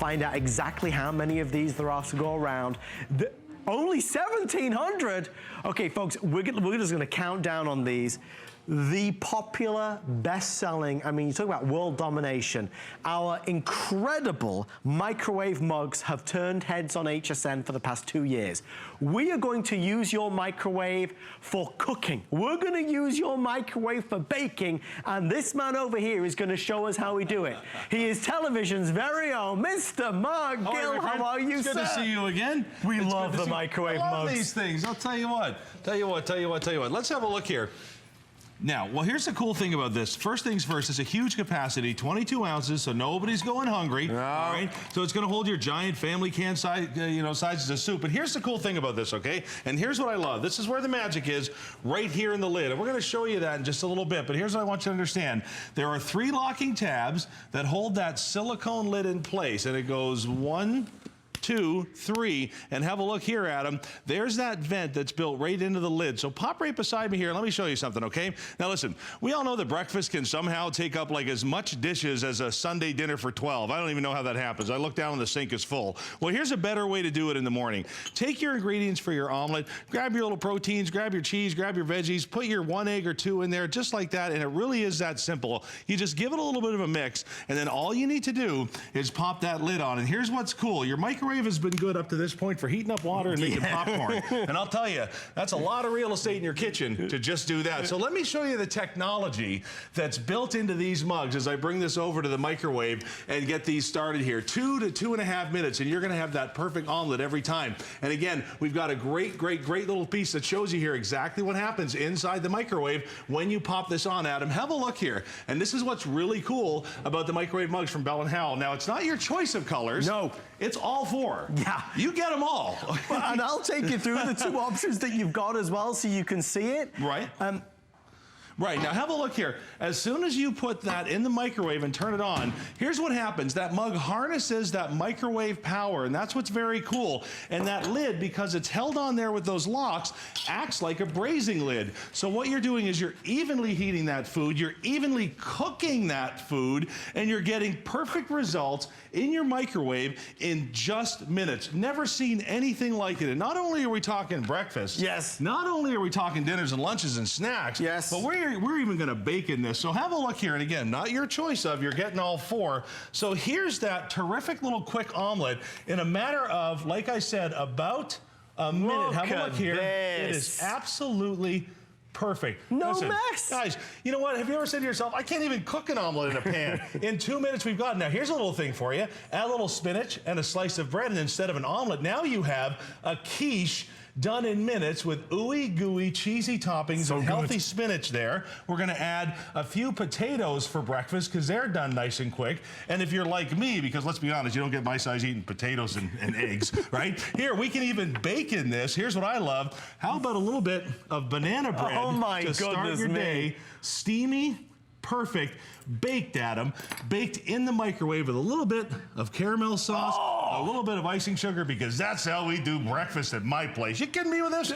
Find out exactly how many of these there are to go around. Only 1,700? Okay, folks, we're just gonna count down on these. The popular, best-selling, I mean, you talk about world domination. Our incredible microwave mugs have turned heads on HSN for the past 2 years. We are going to use your microwave for cooking. We're gonna use your microwave for baking, and this man over here is gonna show us how we do it. He is television's very own Mr. Mark Gill. How are you, sir? Good to see you again. We love the microwave mugs. I love these things. I'll tell you what. Tell you what. Let's have a look here. Now, well, here's the cool thing about this. First things first, it's a huge capacity, 22 ounces, so nobody's going hungry. No. All right? So it's going to hold your giant family can size, sizes of soup. But here's the cool thing about this, okay? And here's what I love. This is where the magic is, right here in the lid. And we're going to show you that in just a little bit. But here's what I want you to understand. There are 3 locking tabs that hold that silicone lid in place. And it goes 1, 2, 3, and have a look here, Adam. There's that vent that's built right into the lid. So pop right beside me here. Let me show you something, okay? Now listen, we all know that breakfast can somehow take up like as much dishes as a Sunday dinner for 12. I don't even know how that happens. I look down and the sink is full. Well, here's a better way to do it in the morning. Take your ingredients for your omelet, grab your little proteins, grab your cheese, grab your veggies, put your 1 egg or 2 in there, just like that, and it really is that simple. You just give it a little bit of a mix, and then all you need to do is pop that lid on. And here's what's cool. Your microwave has been good up to this point for heating up water and making popcorn. And I'll tell you, that's a lot of real estate in your kitchen to just do that. So let me show you the technology that's built into these mugs as I bring this over to the microwave and get these started here. 2 to 2.5 minutes, and you're gonna have that perfect omelet every time. And again, we've got a great little piece that shows you here exactly what happens inside the microwave when you pop this on, Adam. Have a look here. And this is what's really cool about the microwave mugs from Bell & Howell. Now, it's not your choice of colors. No. It's all 4. Yeah. You get them all. And I'll take you through the 2 options that you've got as well so you can see it. Right. Right, now have a look here. As soon as you put that in the microwave and turn it on, here's what happens. That mug harnesses that microwave power, and that's what's very cool. And that lid, because it's held on there with those locks, acts like a braising lid. So what you're doing is you're evenly heating that food, you're evenly cooking that food, and you're getting perfect results in your microwave in just minutes. Never seen anything like it. And not only are we talking breakfast, yes. Not only are we talking dinners and lunches and snacks, yes. But we're even gonna bake in this. So have a look here, and again, not your choice of, you're getting all 4. So here's that terrific little quick omelet in a matter of, like I said, about a minute. Have a look here. It is absolutely perfect. No mess. Guys, you know what? Have you ever said to yourself, I can't even cook an omelet in a pan. In 2 minutes we've got it. Now here's a little thing for you. Add a little spinach and a slice of bread, and instead of an omelet, now you have a quiche done in minutes with ooey gooey cheesy toppings and healthy spinach there. We're gonna add a few potatoes for breakfast because they're done nice and quick. And if you're like me, because let's be honest, you don't get my size eating potatoes and eggs, right? Here, we can even bake in this. Here's what I love. How about a little bit of banana bread to start your day? Steamy, perfect, baked, Adam, baked in the microwave with a little bit of caramel sauce, a little bit of icing sugar, because that's how we do breakfast at my place. You kidding me with this?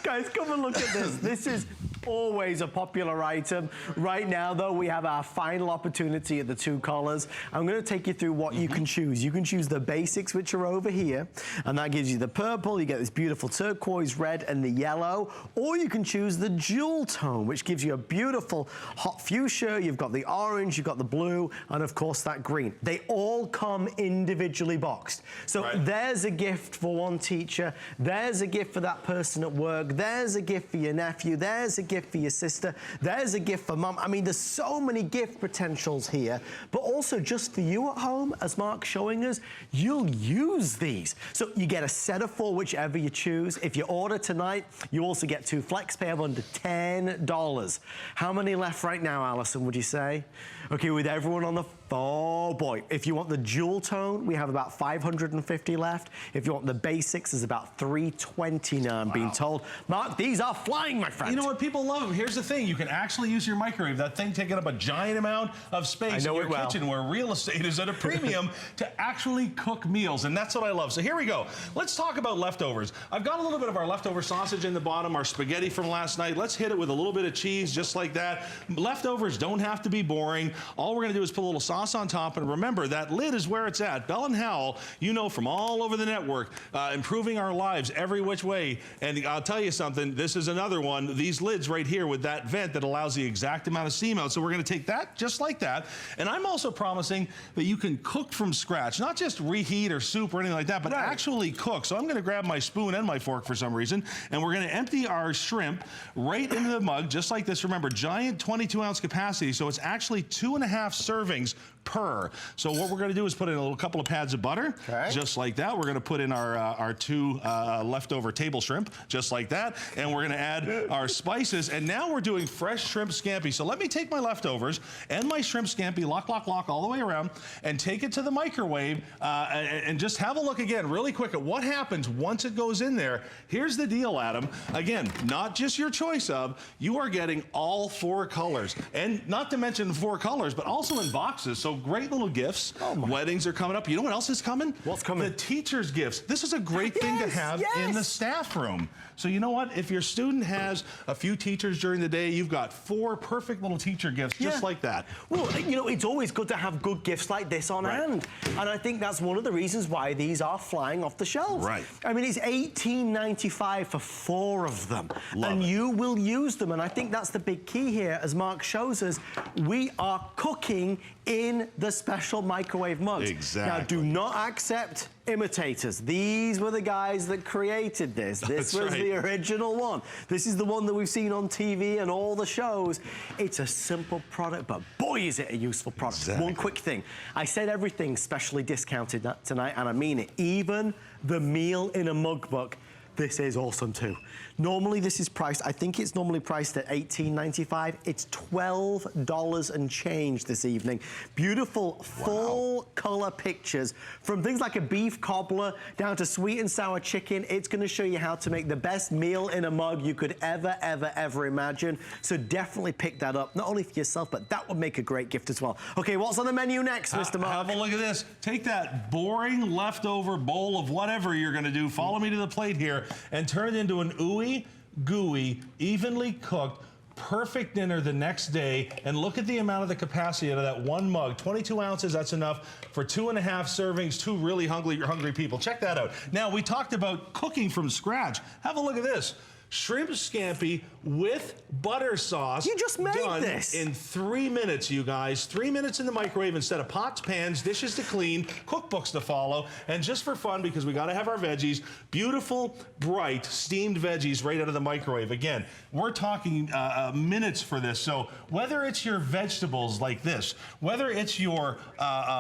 Guys, come and look at this. This is always a popular item. Right now, though, we have our final opportunity at the 2 colors. I'm going to take you through what you can choose. You can choose the basics, which are over here, and that gives you the purple. You get this beautiful turquoise red and the yellow, or you can choose the jewel tone, which gives you a beautiful hot fuchsia. You've got the orange, you've got the blue, and of course that green. They all come individually boxed. So there's a gift for one teacher. There's a gift for that person at work. There's a gift for your nephew. There's a gift for your sister. There's a gift for mum. I mean, there's so many gift potentials here, but also just for you at home, as Mark's showing us, you'll use these. So you get a set of 4, whichever you choose. If you order tonight, you also get 2 flex pay of under $10. How many left right now, Allison, would you say? Okay, with everyone on the oh boy. If you want the jewel tone, we have about 550 left. If you want the basics, there's about 320 now, I'm being told. Mark, these are flying, my friend. You know what? People love them. Here's the thing. You can actually use your microwave. That thing taking up a giant amount of space in your kitchen where real estate is at a premium to actually cook meals. And that's what I love. So here we go. Let's talk about leftovers. I've got a little bit of our leftover sausage in the bottom, our spaghetti from last night. Let's hit it with a little bit of cheese, just like that. Leftovers don't have to be boring. All we're going to do is put a little sausage sauce on top. And remember, that lid is where it's at. Bell and Howell, you know from all over the network, improving our lives every which way. And I'll tell you something, this is another one. These lids right here with that vent that allows the exact amount of steam out. So we're going to take that just like that. And I'm also promising that you can cook from scratch, not just reheat or soup or anything like that, but actually cook. So I'm going to grab my spoon and my fork for some reason, and we're going to empty our shrimp right into the mug, just like this. Remember, giant 22-ounce capacity, so it's actually 2.5 servings per. So what we're going to do is put in a couple of pads of butter, just like that. We're going to put in our 2 leftover table shrimp, just like that. And we're going to add our spices. And now we're doing fresh shrimp scampi. So let me take my leftovers and my shrimp scampi, lock, all the way around, and take it to the microwave and just have a look again really quick at what happens once it goes in there. Here's the deal, Adam. Again, not just your choice of, you are getting all 4 colors. And not to mention 4 colors, but also in boxes. So great little gifts. Weddings are coming up. You know what else is coming? What's coming? The teacher's gifts. This is a great thing to have in the staff room. So you know what? If your student has a few teachers during the day, you've got 4 perfect little teacher gifts just like that. Well, you know, it's always good to have good gifts like this on hand. And I think that's one of the reasons why these are flying off the shelves. I mean, it's $18.95 for 4 of them. And you will use them. And I think that's the big key here, as Mark shows us. We are cooking in the special microwave mugs. Now, do not accept imitators. These were the guys that created this. This was the original one. This is the one that we've seen on TV and all the shows. It's a simple product, but boy, is it a useful product. One quick thing. I said everything's specially discounted tonight, and I mean it. Even the meal in a mug book. This is awesome too. Normally this is priced, I think it's normally priced at $18.95. It's $12 and change this evening. Beautiful full color pictures from things like a beef cobbler down to sweet and sour chicken. It's gonna show you how to make the best meal in a mug you could ever imagine. So definitely pick that up, not only for yourself, but that would make a great gift as well. Okay, what's on the menu next, Mr. Mark? Have a look at this. Take that boring leftover bowl of whatever you're gonna do, follow me to the plate here, and turn it into an ooey, gooey, evenly cooked, perfect dinner the next day. And look at the amount of the capacity out of that 1 mug. 22 ounces, that's enough for 2.5 servings, 2 really hungry people. Check that out. Now, we talked about cooking from scratch. Have a look at this. Shrimp scampi with butter sauce. You just made this in 3 minutes, you guys. 3 minutes in the microwave instead of pots, pans, dishes to clean, cookbooks to follow. And just for fun, because we got to have our veggies, beautiful, bright, steamed veggies right out of the microwave. Again, we're talking minutes for this. So whether it's your vegetables like this, whether it's your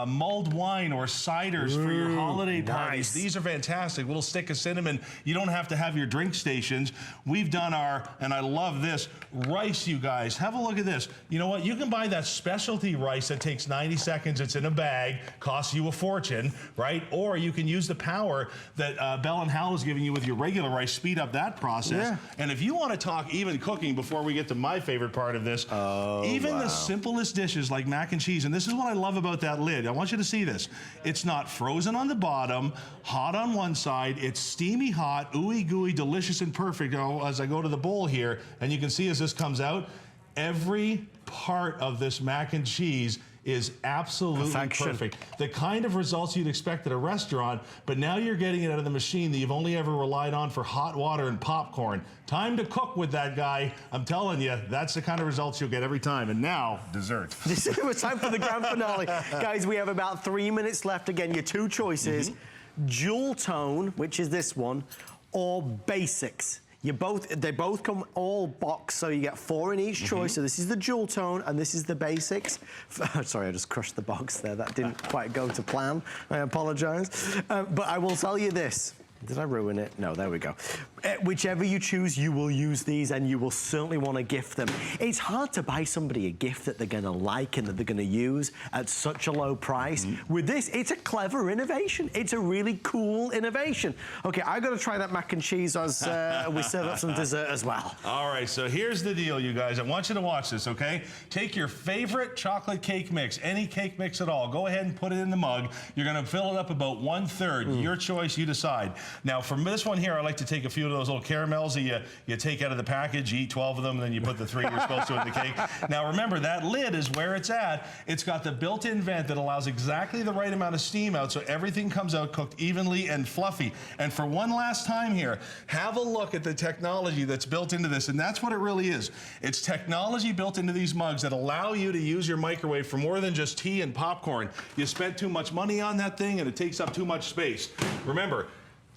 mulled wine or ciders for your holiday parties, these are fantastic. Little stick of cinnamon. You don't have to have your drink stations. We've done our, and I love this, rice, you guys. Have a look at this. You know what? You can buy that specialty rice that takes 90 seconds. It's in a bag, costs you a fortune, right? Or you can use the power that Bell and Howell is giving you with your regular rice, speed up that process. And if you want to talk even cooking before we get to my favorite part of this, even the simplest dishes like mac and cheese, and this is what I love about that lid. I want you to see this. It's not frozen on the bottom, hot on one side. It's steamy hot, ooey gooey, delicious and perfect. As I go to the bowl here, and you can see as this comes out, every part of this mac and cheese is absolutely perfect. The kind of results you'd expect at a restaurant, but now you're getting it out of the machine that you've only ever relied on for hot water and popcorn. Time to cook with that guy. I'm telling you, that's the kind of results you'll get every time. And now, dessert. This is time for the grand finale. Guys, we have about 3 minutes left. Again, your 2 choices, Jewel Tone, which is this one, or Basics. They both come all boxed, so you get 4 in each choice. So this is the Jewel Tone, and this is the Basics. Sorry, I just crushed the box there. That didn't quite go to plan. I apologize. But I will tell you this. Did I ruin it? No, there we go. Whichever you choose, you will use these, and you will certainly want to gift them. It's hard to buy somebody a gift that they're going to like and that they're going to use at such a low price. With this, it's a clever innovation. It's a really cool innovation. Okay, I got to try that mac and cheese as we serve up some dessert as well. All right, so here's the deal, you guys. I want you to watch this, okay? Take your favorite chocolate cake mix, any cake mix at all. Go ahead and put it in the mug. You're going to fill it up about 1/3. Your choice, you decide. Now, from this one here, I like to take a few of those little caramels that you take out of the package, you eat 12 of them, and then you put the 3 you're supposed to in the cake. Now, remember, that lid is where it's at. It's got the built-in vent that allows exactly the right amount of steam out, so everything comes out cooked evenly and fluffy. And for one last time here, have a look at the technology that's built into this, and that's what it really is. It's technology built into these mugs that allow you to use your microwave for more than just tea and popcorn. You spent too much money on that thing, and it takes up too much space. Remember,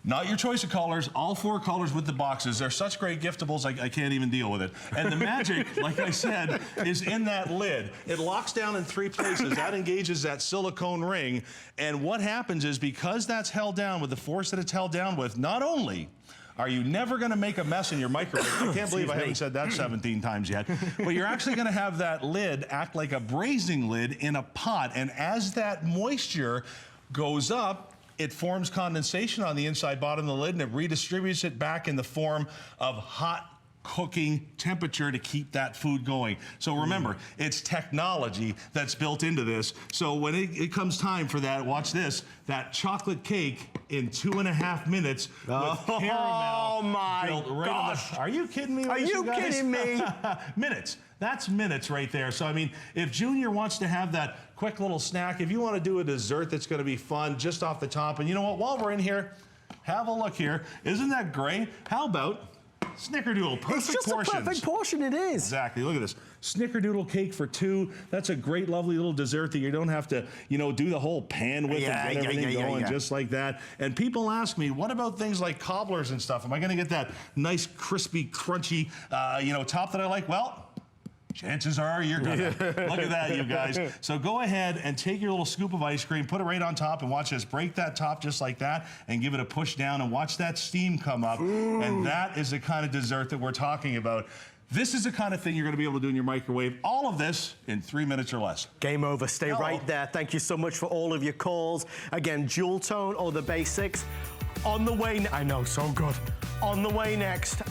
not your choice of colors, all 4 colors with the boxes. They're such great giftables, I can't even deal with it. And the magic, like I said, is in that lid. It locks down in 3 places. That engages that silicone ring. And what happens is, because that's held down with the force that it's held down with, not only are you never going to make a mess in your microwave? I can't believe I haven't said that 17 times yet. But you're actually going to have that lid act like a braising lid in a pot. And as that moisture goes up, it forms condensation on the inside bottom of the lid, and it redistributes it back in the form of hot cooking temperature to keep that food going. So remember, it's technology that's built into this. So when it comes time for that, watch this, that chocolate cake in 2.5 minutes with caramel. Oh my gosh. Are you kidding me? Are you kidding me? Minutes. That's minutes right there. So, I mean, if Junior wants to have that quick little snack, if you want to do a dessert that's going to be fun just off the top, and you know what, while we're in here, have a look here. Isn't that great? How about Snickerdoodle, perfect It's just portions. a perfect portion, it is. Exactly, look at this. Snickerdoodle cake for 2. That's a great, lovely little dessert that you don't have to, you know, do the whole pan with and get everything going just like that. And people ask me, what about things like cobblers and stuff? Am I gonna get that nice, crispy, crunchy, you know, top that I like? Well, chances are you're gonna. Look at that, you guys. So go ahead and take your little scoop of ice cream, put it right on top, and watch us break that top just like that, and give it a push down, and watch that steam come up. Ooh. And that is the kind of dessert that we're talking about. This is the kind of thing you're going to be able to do in your microwave. All of this in 3 minutes or less. Game over. Stay right there. Thank you so much for all of your calls. Again, dual tone or the basics. On the way, I know, so good. On the way next,